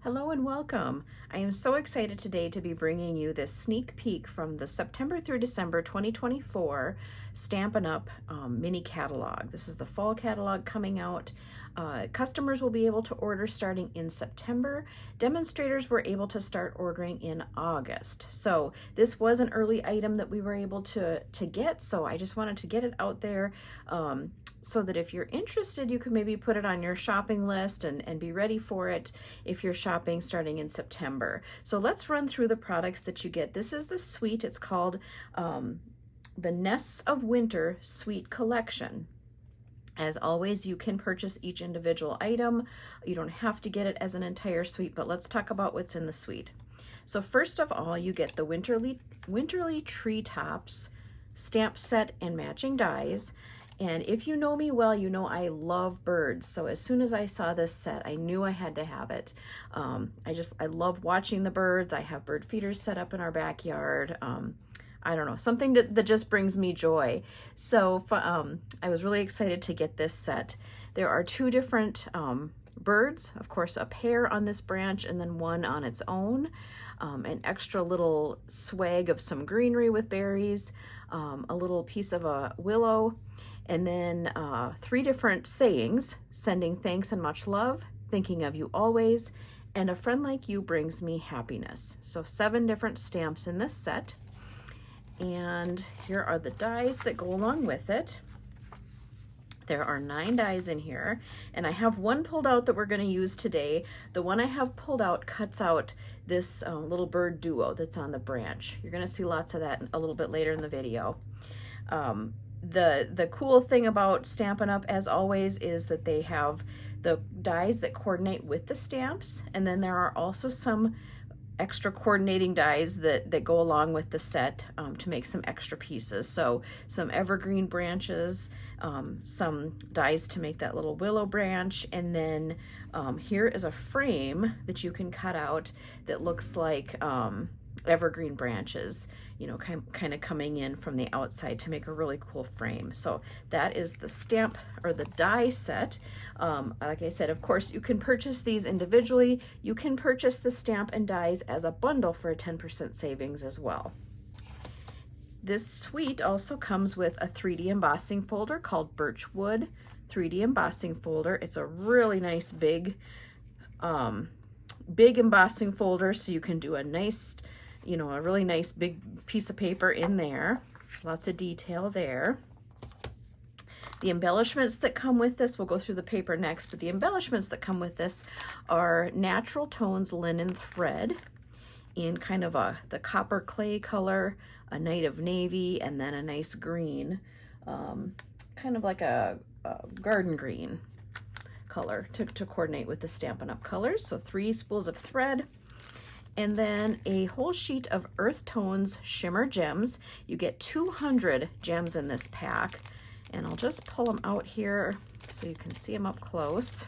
Hello and welcome. I am so excited today to be bringing you this sneak peek from the September through December 2024 Stampin' Up! Mini catalog. This is the fall catalog coming out. Customers will be able to order starting in September. Demonstrators were able to start ordering in August. So this was an early item that we were able to get, so I just wanted to get it out there so that if you're interested, you can maybe put it on your shopping list and be ready for it if you're shopping starting in September. So let's run through the products that you get. This is the suite. It's called the Nests of Winter Suite Collection. As always, you can purchase each individual item. You don't have to get it as an entire suite, but let's talk about what's in the suite. So first of all, you get the Winterly Treetops stamp set and matching dies. And if you know me well, you know I love birds. So as soon as I saw this set, I knew I had to have it. I love watching the birds. I have bird feeders set up in our backyard. I don't know, something that just brings me joy. So I was really excited to get this set. There are two different birds, of course, a pair on this branch and then one on its own. An extra little swag of some greenery with berries, a little piece of a willow, and then three different sayings: sending thanks and much love, thinking of you always, and a friend like you brings me happiness. So 7 different stamps in this set. And here are the dies that go along with it. There are 9 dies in here, and I have one pulled out that we're going to use today. The one I have pulled out cuts out this little bird duo that's on the branch. You're going to see lots of that a little bit later in the video. The cool thing about Stampin' Up! As always is that they have the dies that coordinate with the stamps, and then there are also some extra coordinating dies that go along with the set to make some extra pieces. So some evergreen branches, some dies to make that little willow branch, and then here is a frame that you can cut out that looks like evergreen branches, you know, kind of coming in from the outside to make a really cool frame. So that is the stamp or the die set. Like I said, of course, you can purchase these individually. You can purchase the stamp and dies as a bundle for a 10% savings as well. This suite also comes with a 3D embossing folder called Birchwood 3D embossing folder. It's a really nice big embossing folder, so you can do a nice, you know, a really nice big piece of paper in there. Lots of detail there. The embellishments that come with this, we'll go through the paper next, but the embellishments that come with this are natural tones linen thread in kind of the copper clay color, a night of navy, and then a nice green, kind of like a garden green color to coordinate with the Stampin' Up! Colors. So 3 spools of thread. And then a whole sheet of Earth Tones Shimmer Gems. You get 200 gems in this pack. And I'll just pull them out here so you can see them up close.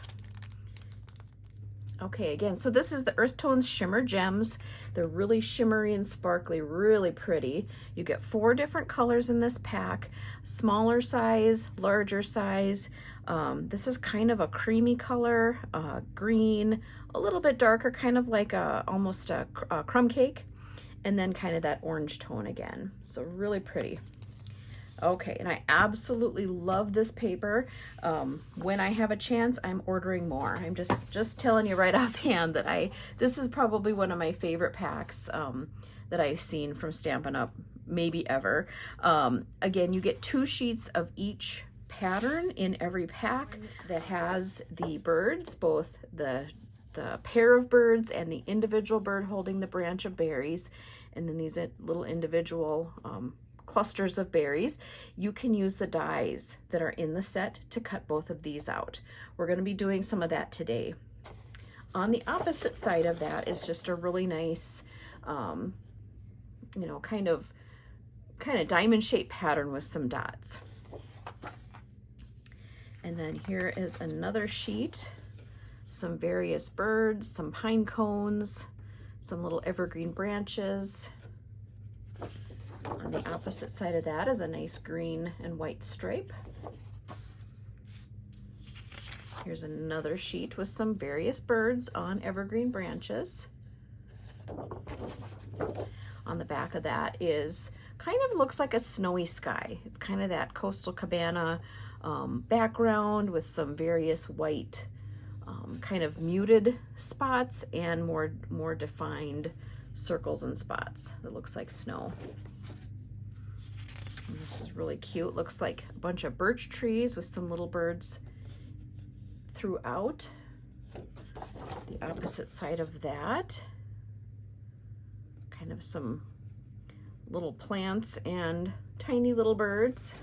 Okay, again, so this is the Earth Tones Shimmer Gems. They're really shimmery and sparkly, really pretty. You get 4 different colors in this pack: smaller size, larger size. This is kind of a creamy color, green, a little bit darker, kind of like almost a crumb cake, and then kind of that orange tone again. So really pretty. Okay, and I absolutely love this paper. When I have a chance, I'm ordering more. I'm just telling you right offhand that this is probably one of my favorite packs that I've seen from Stampin' Up! Maybe ever. Again, you get 2 sheets of each pattern in every pack that has the birds, both the pair of birds and the individual bird holding the branch of berries, and then these little individual clusters of berries. You can use the dies that are in the set to cut both of these out. We're going to be doing some of that today. On the opposite side of that is just a really nice, you know, kind of diamond shaped pattern with some dots. And then here is another sheet, some various birds, some pine cones, some little evergreen branches. On the opposite side of that is a nice green and white stripe. Here's another sheet with some various birds on evergreen branches. On the back of that is kind of looks like a snowy sky. It's kind of that coastal cabana background with some various white kind of muted spots and more defined circles and spots that looks like snow. And this is really cute. Looks like a bunch of birch trees with some little birds throughout. The opposite side of that, kind of some little plants and tiny little birds.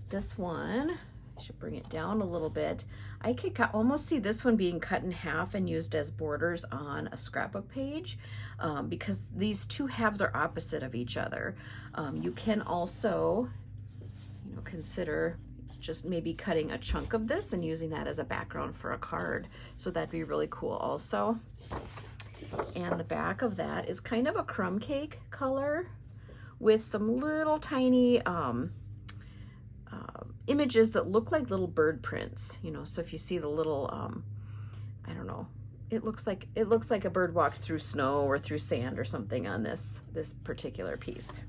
This one, I should bring it down a little bit. I could almost see this one being cut in half and used as borders on a scrapbook page because these two halves are opposite of each other. You can also, consider just maybe cutting a chunk of this and using that as a background for a card. So that'd be really cool also. And the back of that is kind of a crumb cake color with some little tiny images that look like little bird prints, so if you see the little I don't know, it looks like a bird walked through snow or through sand or something on this particular piece.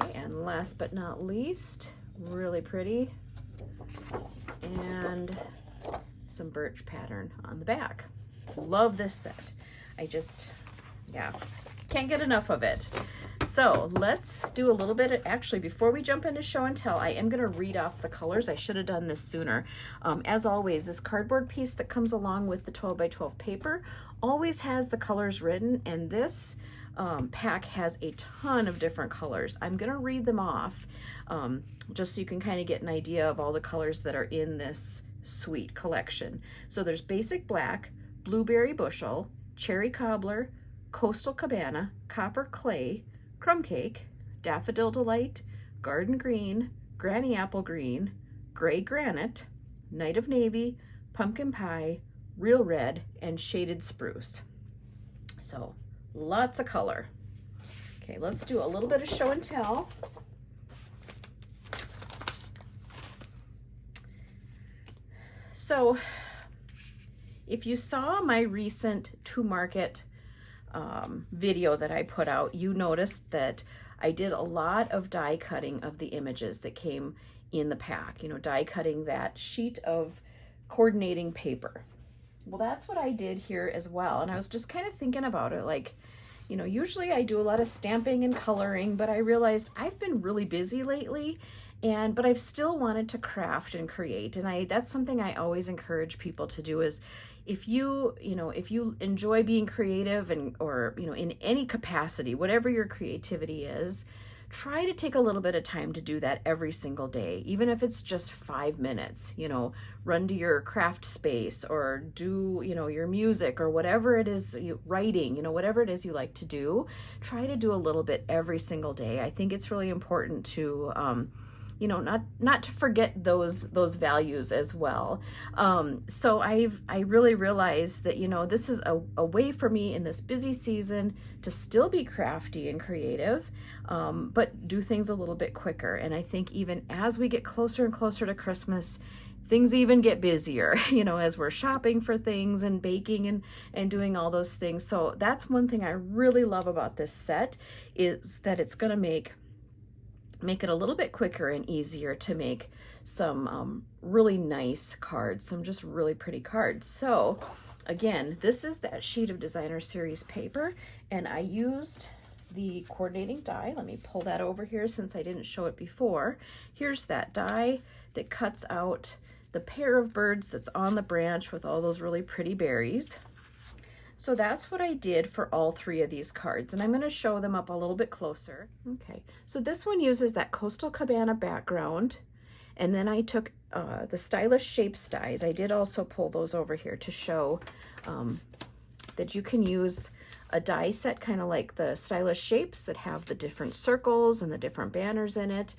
Okay, and last but not least, really pretty, and some birch pattern on the back. Love this set. Yeah, can't get enough of it. So let's do a little bit actually, before we jump into show and tell, I am going to read off the colors. I should have done this sooner. As always, this cardboard piece that comes along with the 12 by 12 paper always has the colors written, and this pack has a ton of different colors. I'm going to read them off just so you can kind of get an idea of all the colors that are in this sweet collection. So there's basic black, blueberry bushel, cherry cobbler, coastal cabana, copper clay, crumb cake, daffodil delight, garden green, granny apple green, gray granite, night of navy, pumpkin pie, real red, and shaded spruce. So lots of color. Okay, let's do a little bit of show and tell. So if you saw my recent to market video that I put out, you noticed that I did a lot of die cutting of the images that came in the pack, die cutting that sheet of coordinating paper. Well, that's what I did here as well. And I was just kind of thinking about it, like, usually I do a lot of stamping and coloring, but I realized I've been really busy lately, but I've still wanted to craft and create. And that's something I always encourage people to do is, if you enjoy being creative or in any capacity, whatever your creativity is, try to take a little bit of time to do that every single day, even if it's just 5 minutes. Run to your craft space or do your music or whatever it is, writing, whatever it is you like to do. Try to do a little bit every single day. I think it's really important to not to forget those values as well. So I really realized that, this is a way for me in this busy season to still be crafty and creative, but do things a little bit quicker. And I think even as we get closer and closer to Christmas, things even get busier, as we're shopping for things and baking and doing all those things. So that's one thing I really love about this set, is that it's going to make it a little bit quicker and easier to make some really nice cards, some just really pretty cards. So again, this is that sheet of designer series paper, and I used the coordinating die. Let me pull that over here since I didn't show it before. Here's that die that cuts out the pair of birds that's on the branch with all those really pretty berries. So that's what I did for all 3 of these cards, and I'm going to show them up a little bit closer. Okay, so this one uses that coastal cabana background, and then I took the stylish shapes dies. I did also pull those over here to show that you can use a die set kind of like the stylish shapes that have the different circles and the different banners in it,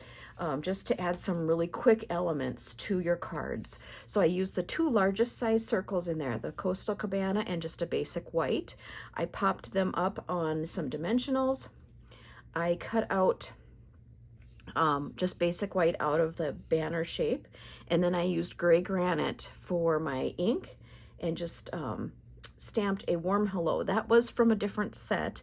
just to add some really quick elements to your cards. So I used the 2 largest size circles in there, the coastal cabana and just a basic white. I popped them up on some dimensionals. I cut out just basic white out of the banner shape. And then I used gray granite for my ink and just stamped a warm hello. That was from a different set.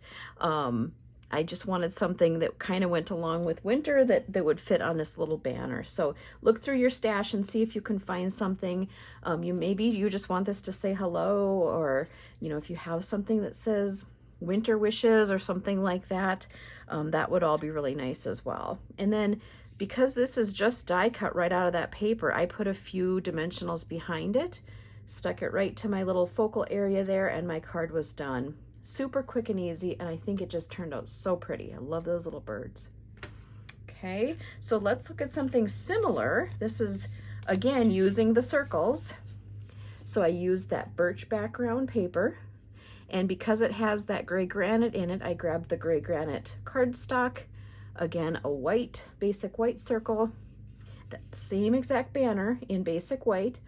I just wanted something that kind of went along with winter that would fit on this little banner. So look through your stash and see if you can find something. Maybe you just want this to say hello, or if you have something that says winter wishes or something like that, that would all be really nice as well. And then because this is just die cut right out of that paper, I put a few dimensionals behind it, stuck it right to my little focal area there, and my card was done. Super quick and easy, and I think it just turned out so pretty. I love those little birds. Okay, so let's look at something similar. This is, again, using the circles. So I used that birch background paper, and because it has that gray granite in it, I grabbed the gray granite cardstock. Again, a white, basic white circle, that same exact banner in basic white.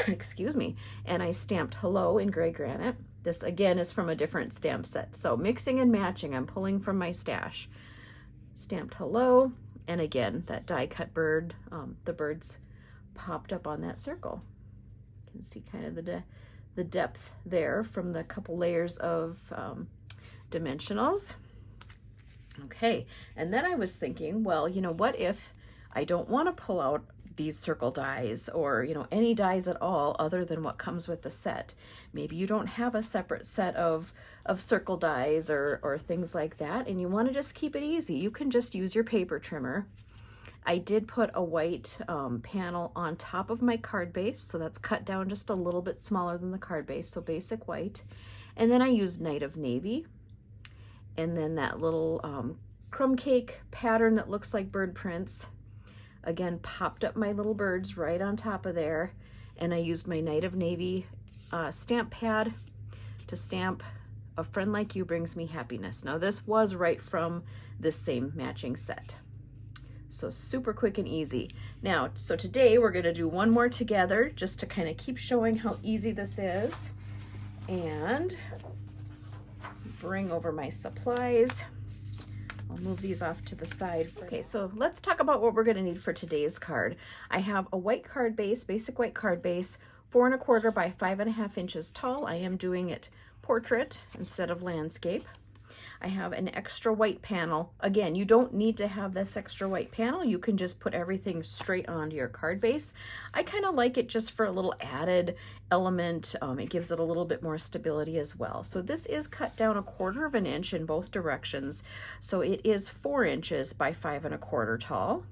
Excuse me. And I stamped hello in gray granite. This again is from a different stamp set. So mixing and matching, I'm pulling from my stash. Stamped hello, and again, that die cut bird, the birds popped up on that circle. You can see kind of the depth there from the couple layers of dimensionals. Okay, and then I was thinking, well, what if I don't want to pull out these circle dies, or any dies at all other than what comes with the set? Maybe you don't have a separate set of circle dies or things like that, and you want to just keep it easy. You can just use your paper trimmer. I did put a white panel on top of my card base, so that's cut down just a little bit smaller than the card base, so basic white. And then I used Night of Navy, and then that little crumb cake pattern that looks like bird prints. Again, popped up my little birds right on top of there, and I used my Night of Navy stamp pad to stamp A Friend Like You Brings Me Happiness. Now this was right from this same matching set. So super quick and easy. Now, so today we're gonna do one more together just to kind of keep showing how easy this is. And bring over my supplies. I'll move these off to the side. Okay, so let's talk about what we're gonna need for today's card. I have a white card base, basic white card base, 4 1/4 by 5.5 inches tall. I am doing it portrait instead of landscape. I have an extra white panel. Again, you don't need to have this extra white panel. You can just put everything straight onto your card base. I kind of like it just for a little added element. It gives it a little bit more stability as well. So this is cut down 1/4 inch in both directions. So it is 4 inches by 5 1/4 tall.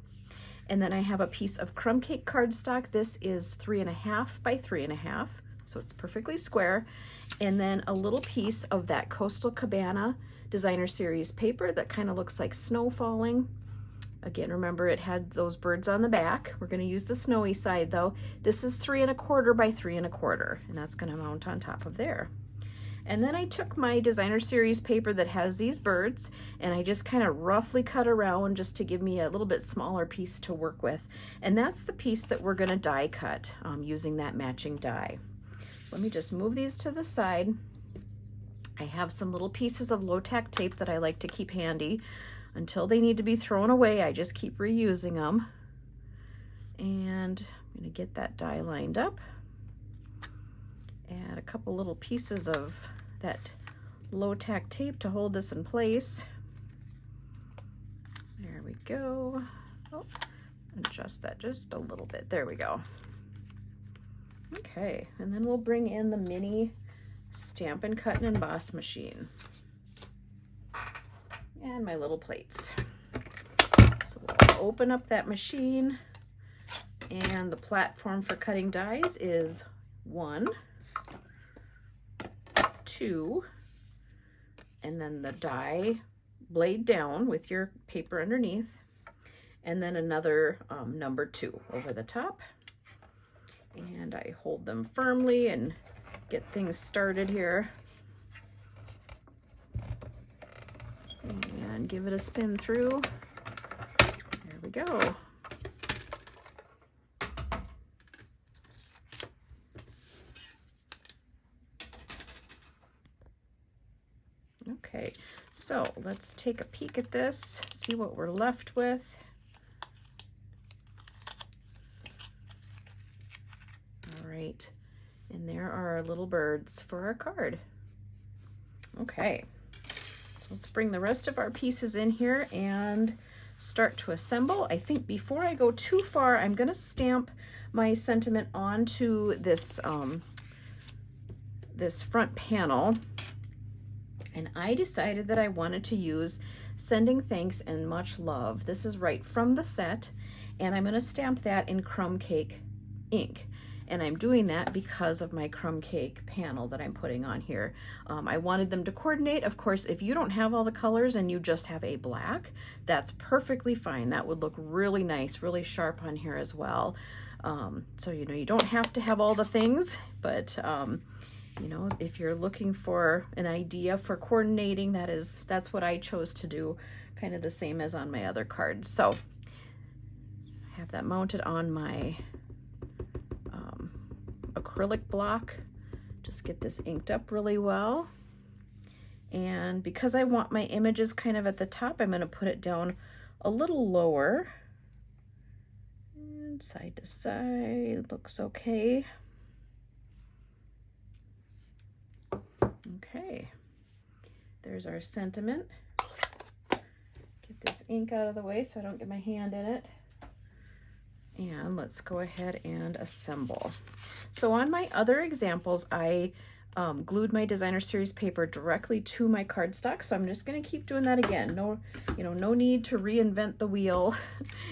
And then I have a piece of crumb cake cardstock. This is 3 1/2 by 3 1/2. So it's perfectly square. And then a little piece of that Coastal Cabana Designer Series paper that kind of looks like snow falling. Again, remember it had those birds on the back. We're going to use the snowy side though. This is 3 1/4 by 3 1/4, and that's going to mount on top of there. And then I took my Designer Series paper that has these birds, and I just kind of roughly cut around just to give me a little bit smaller piece to work with. And that's the piece that we're going to die cut using that matching die. So let me just move these to the side. I have some little pieces of low-tack tape that I like to keep handy. Until they need to be thrown away, I just keep reusing them. And I'm going to get that die lined up. Add a couple little pieces of that low-tack tape to hold this in place. There we go. Oh, adjust that just a little bit. There we go. Okay, and then we'll bring in the mini Stampin' Cut and Emboss machine and my little plates. So we'll open up that machine, and the platform for cutting dies is 1, 2, and then the die blade down with your paper underneath, and then another number 2 over the top. And I hold them firmly and get things started here. And give it a spin through. There we go. Okay, So let's take a peek at this, see what we're left with. All right, and there are our little birds for our card. Okay, so let's bring the rest of our pieces in here and start to assemble. I think before I go too far, I'm gonna stamp my sentiment onto this, this front panel. And I decided that I wanted to use Sending Thanks and Much Love. This is right from the set, and I'm gonna stamp that in Crumb Cake ink. And I'm doing that because of my crumb cake panel that I'm putting on here. I wanted them to coordinate. Of course, if you don't have all the colors and you just have a black, that's perfectly fine. That would look really nice, really sharp on here as well. So, you know, you don't have to have all the things, but you know, if you're looking for an idea for coordinating, that's what I chose to do, kind of the same as on my other cards. So I have that mounted on my acrylic block. Just get this inked up really well. And because I want my images kind of at the top, I'm going to put it down a little lower. And side to side, looks okay. Okay, there's our sentiment. Get this ink out of the way so I don't get my hand in it. And let's go ahead and assemble. So on my other examples, I glued my designer series paper directly to my cardstock. So I'm just going to keep doing that again. No, you know, no need to reinvent the wheel.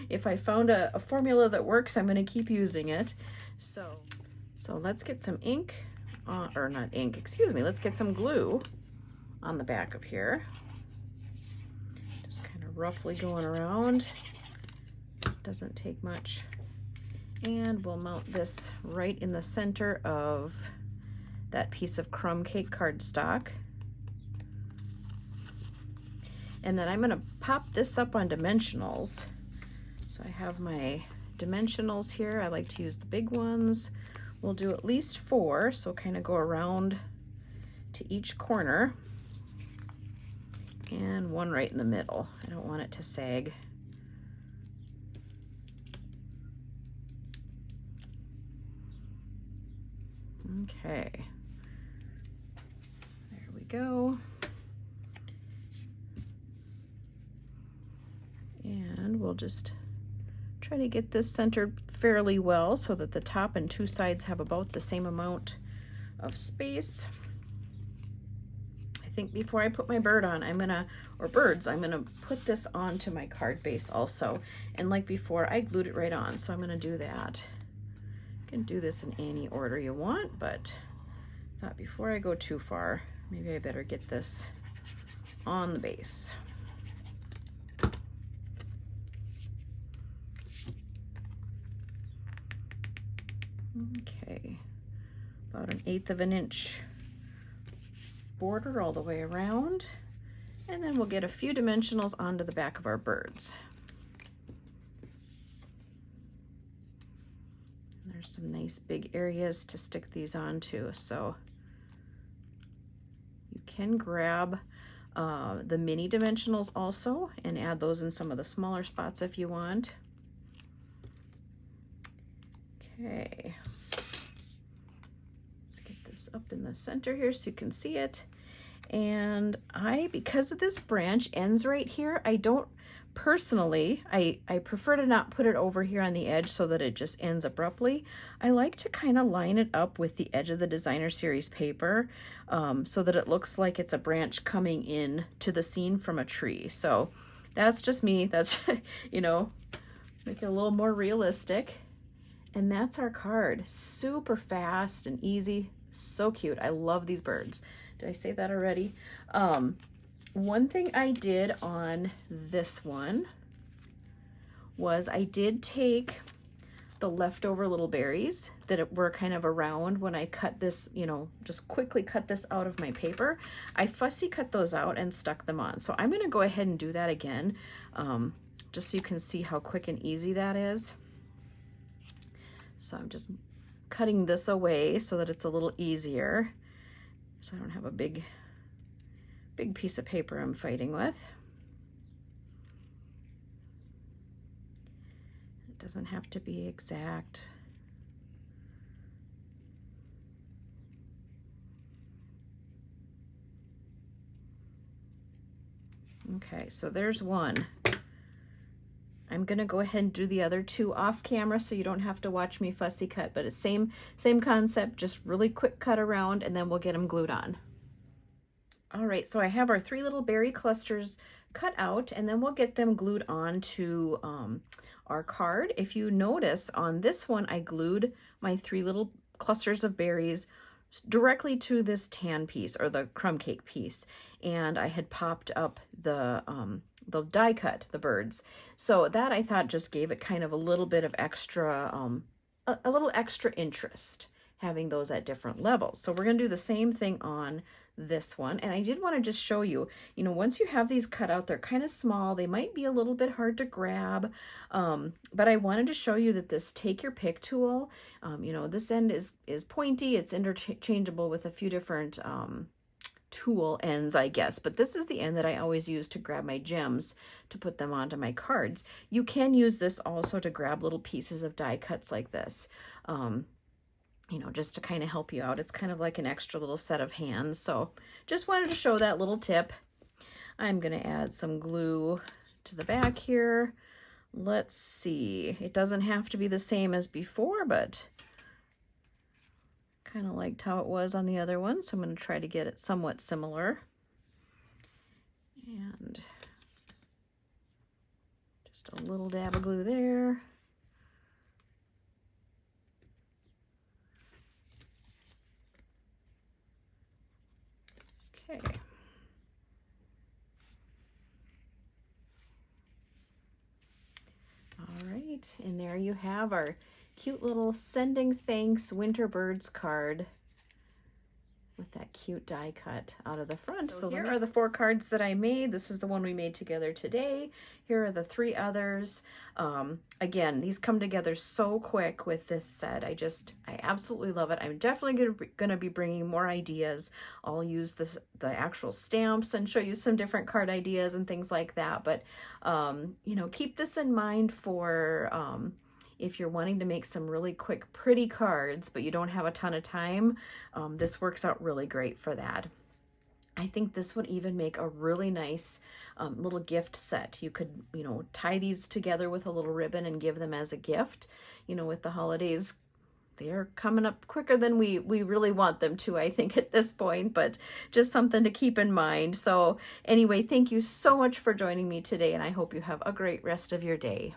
If I found a formula that works, I'm going to keep using it. So let's get some ink, or not ink, excuse me. Let's get some glue on the back of here. Just kind of roughly going around. Doesn't take much. And we'll mount this right in the center of that piece of crumb cake cardstock. And then I'm going to pop this up on dimensionals. So I have my dimensionals here. I like to use the big ones. We'll do at least 4, so kind of go around to each corner. And one right in the middle. I don't want it to sag. Okay, there we go. And we'll just try to get this centered fairly well so that the top and 2 sides have about the same amount of space. I think before I put my bird on, I'm gonna put this onto my card base also. And like before, I glued it right on, so I'm gonna do that. You can do this in any order you want, but I thought before I go too far, maybe I better get this on the base. Okay, about 1/8 of an inch border all the way around, and then we'll get a few dimensionals onto the back of our birds. There's some nice big areas to stick these onto, so you can grab the mini dimensionals also and add those in some of the smaller spots if you want. Okay, let's get this up in the center here so you can see it. And because this branch ends right here, I don't personally, I prefer to not put it over here on the edge so that it just ends abruptly. I like to kind of line it up with the edge of the designer series paper so that it looks like it's a branch coming in to the scene from a tree. So that's just me. That's, you know, make it a little more realistic. And that's our card. Super fast and easy. So cute. I love these birds. Did I say that already? One thing I did on this one was I did take the leftover little berries that were kind of around when I cut this, you know, just quickly cut this out of my paper. I fussy cut those out and stuck them on. So I'm going to go ahead and do that again, just so you can see how quick and easy that is. So I'm just cutting this away so that it's a little easier, so I don't have a big big piece of paper I'm fighting with. It doesn't have to be exact. Okay, so there's one. I'm gonna go ahead and do the other two off camera so you don't have to watch me fussy cut, but it's same concept, just really quick cut around and then we'll get them glued on. All right, so I have our 3 little berry clusters cut out and then we'll get them glued on to our card. If you notice on this one, I glued my 3 little clusters of berries directly to this tan piece or the crumb cake piece, and I had popped up the die cut, the birds. So that I thought just gave it kind of a little bit of extra, a little extra interest, having those at different levels. So we're gonna do the same thing on this one. And I did want to just show you, you know, once you have these cut out, they're kind of small. They might be a little bit hard to grab, but I wanted to show you that this take your pick tool, you know, this end is pointy. It's interchangeable with a few different tool ends, I guess, but this is the end that I always use to grab my gems to put them onto my cards. You can use this also to grab little pieces of die cuts like this. You know, just to kind of help you out. It's kind of like an extra little set of hands. So just wanted to show that little tip. I'm going to add some glue to the back here. Let's see. It doesn't have to be the same as before, but kind of liked how it was on the other one. So I'm going to try to get it somewhat similar. And just a little dab of glue there. Okay. All right, and there you have our cute little Sending Thanks Winter Birds card with that cute die cut out of the front. So here are the 4 cards that I made. This is the one we made together today. Here are the 3 others. Again, these come together so quick with this set. I absolutely love it. I'm definitely gonna be bringing more ideas. I'll use the actual stamps and show you some different card ideas and things like that. But you know, keep this in mind for if you're wanting to make some really quick, pretty cards, but you don't have a ton of time, this works out really great for that. I think this would even make a really nice little gift set. You could, you know, tie these together with a little ribbon and give them as a gift. You know, with the holidays, they're coming up quicker than we really want them to, I think, at this point, but just something to keep in mind. So anyway, thank you so much for joining me today, and I hope you have a great rest of your day.